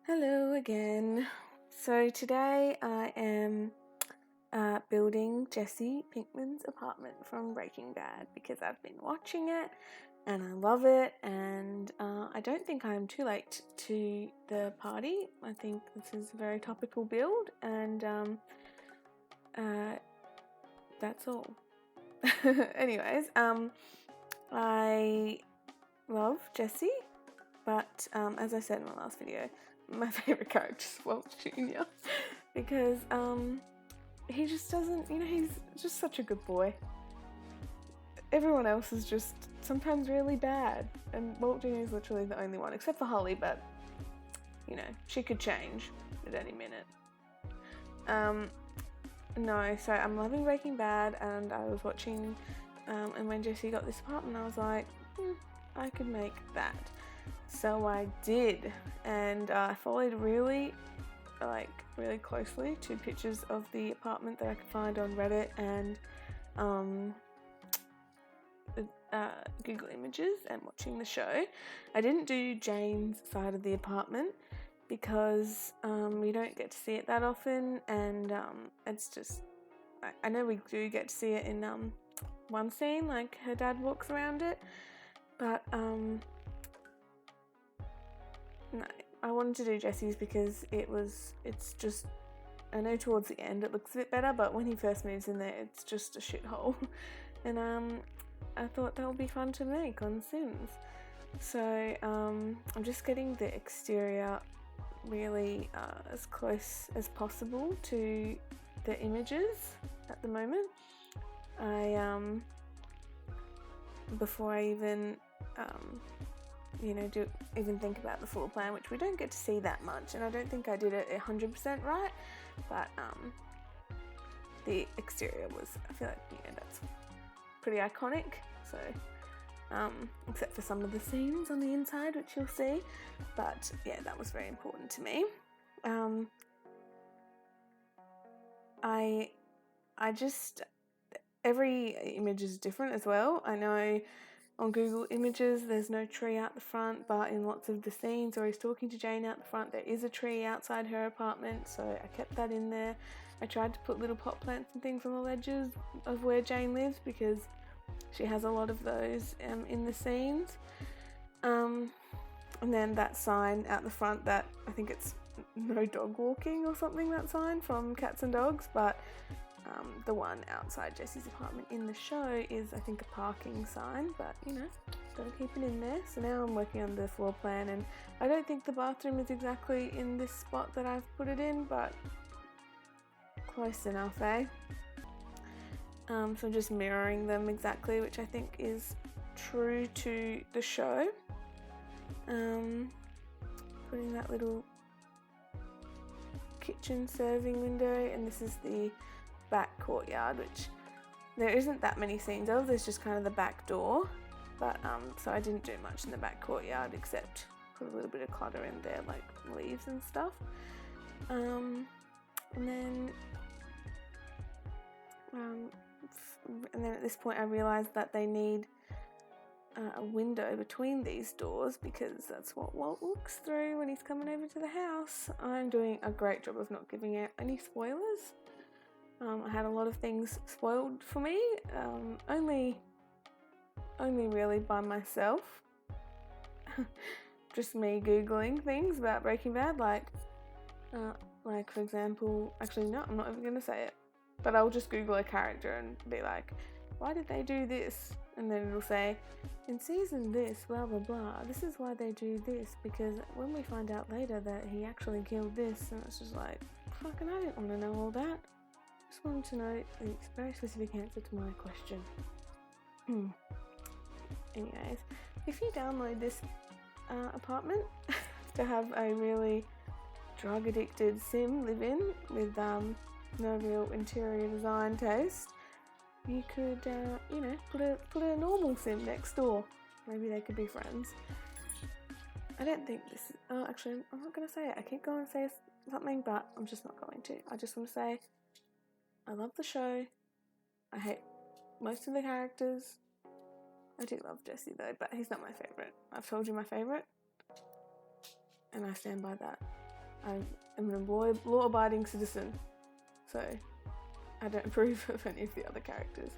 Hello again. So today I am building Jesse Pinkman's apartment from Breaking Bad because I've been watching it and I love it, and I don't think I'm too late to the party. I think this is a very topical build, and that's all. Anyways, I love Jesse, but as I said in my last video, my favourite character is Walt Jr. because he just doesn't, he's just such a good boy. Everyone else is just sometimes really bad, and Walt Jr. is literally the only one, except for Holly, but she could change at any minute. No, so I'm loving Breaking Bad, and I was watching, and when Jesse got this apartment, I was like, I could make that. So I did, and I followed really closely to pictures of the apartment that I could find on Reddit and Google Images, and watching the show. I didn't do Jane's side of the apartment because we don't get to see it that often, and it's just, I know we do get to see it in one scene, like her dad walks around it, but no, I wanted to do Jesse's because it's just, I know towards the end it looks a bit better, but when he first moves in there, it's just a shithole. And I thought that would be fun to make on Sims. So I'm just getting the exterior really as close as possible to the images at the moment. Before I even even think about the floor plan, which we don't get to see that much, and I don't think I did it 100% right, but the exterior was, I feel like that's pretty iconic, so except for some of the scenes on the inside, which you'll see, but yeah, that was very important to me. I just, every image is different as well. I know on Google Images there's no tree out the front, but in lots of the scenes where he's talking to Jane out the front, there is a tree outside her apartment, so I kept that in there. I tried to put little pot plants and things on the ledges of where Jane lives because she has a lot of those in the scenes. And then that sign out the front, that I think it's no dog walking or something, that sign from Cats and Dogs, but the one outside Jesse's apartment in the show is, I think, a parking sign, but gotta keep it in there. So now I'm working on the floor plan, and I don't think the bathroom is exactly in this spot that I've put it in, but close enough, eh? So I'm just mirroring them exactly, which I think is true to the show. Putting that little kitchen serving window, and this is the back courtyard, which there isn't that many scenes of. There's just kind of the back door, but so I didn't do much in the back courtyard except put a little bit of clutter in there, like leaves and stuff. And then at this point I realised that they need a window between these doors because that's what Walt looks through when he's coming over to the house. I'm doing a great job of not giving out any spoilers. I had a lot of things spoiled for me, only really by myself. Just me Googling things about Breaking Bad, like for example, actually no, I'm not even going to say it, but I'll just Google a character and be like, why did they do this? And then it'll say, in season this, blah blah blah, this is why they do this, because when we find out later that he actually killed this, and it's just like, fucking I didn't want to know all that. Just wanted to know the very specific answer to my question. Anyways, if you download this apartment to have a really drug addicted sim live in with no real interior design taste, you could put a normal sim next door. Maybe they could be friends. I don't think this is, actually I'm not going to say it. I keep going to say something, but I'm just not going to. I just want to say I love the show. I hate most of the characters. I do love Jesse though, but he's not my favourite. I've told you my favourite, and I stand by that. I am a law-abiding citizen, so I don't approve of any of the other characters.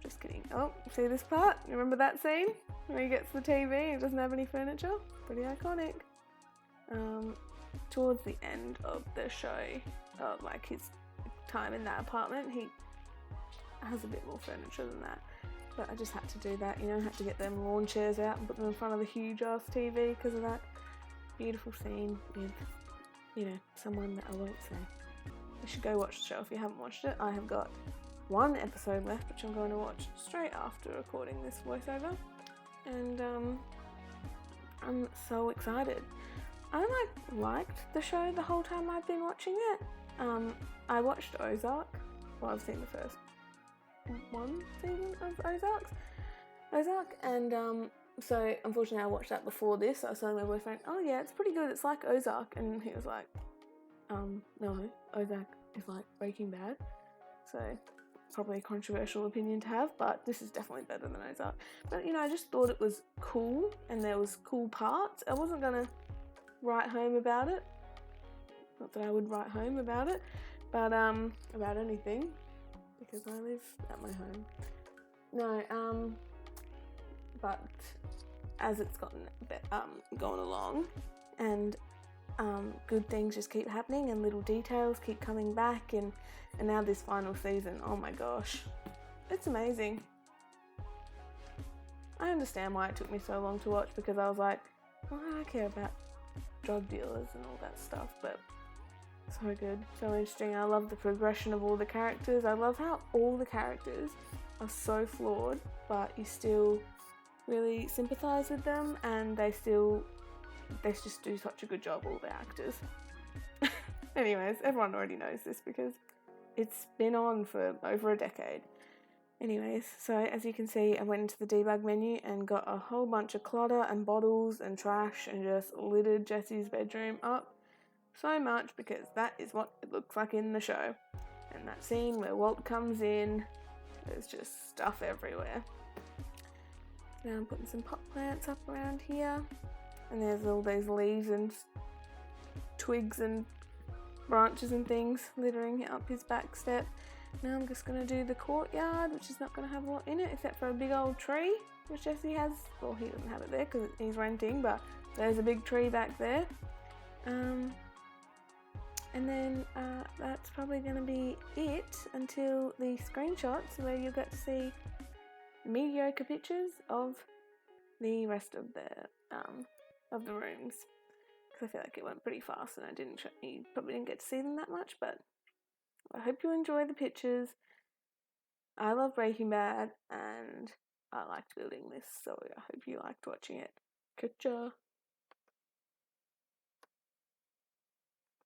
Just kidding. Oh, see this part? Remember that scene where he gets the TV and doesn't have any furniture? Pretty iconic. Towards the end of the show, like his time in that apartment, he has a bit more furniture than that. But I just had to do that, I had to get them lawn chairs out and put them in front of the huge ass TV because of that beautiful scene with, someone that I won't say. You should go watch the show if you haven't watched it. I have got one episode left, which I'm going to watch straight after recording this voiceover, and I'm so excited. I liked the show the whole time I've been watching it. I watched Ozark. Well, I've seen the first one season of Ozark, and so unfortunately I watched that before this. I was telling my boyfriend, oh yeah, it's pretty good, it's like Ozark, and he was like, no, Ozark is like Breaking Bad. So probably a controversial opinion to have, but this is definitely better than Ozark. But I just thought it was cool, and there was cool parts. I wasn't gonna write home about it. Not that I would write home about it, but about anything, because I live at my home. No, but as it's gotten gone along, and good things just keep happening, and little details keep coming back, and now this final season, oh my gosh, it's amazing. I understand why it took me so long to watch, because I was like, why do I care about drug dealers and all that stuff? But so good, so interesting. I love the progression of all the characters. I love how all the characters are so flawed, but you still really sympathise with them, and they just do such a good job, all the actors. Anyways, everyone already knows this because it's been on for over a decade. Anyways, so as you can see, I went into the debug menu and got a whole bunch of clutter and bottles and trash and just littered Jesse's bedroom up so much, because that is what it looks like in the show. And that scene where Walt comes in, there's just stuff everywhere. Now I'm putting some pot plants up around here, and there's all those leaves and twigs and branches and things littering up his back step. Now I'm just going to do the courtyard, which is not going to have a lot in it except for a big old tree, which Jesse has. Well, he doesn't have it there because he's renting, but there's a big tree back there. And then that's probably going to be it until the screenshots, where you'll get to see mediocre pictures of the rest of the rooms, because I feel like it went pretty fast and you probably didn't get to see them that much, but I hope you enjoy the pictures. I love Breaking Bad, and I liked building this, so I hope you liked watching it. Good job.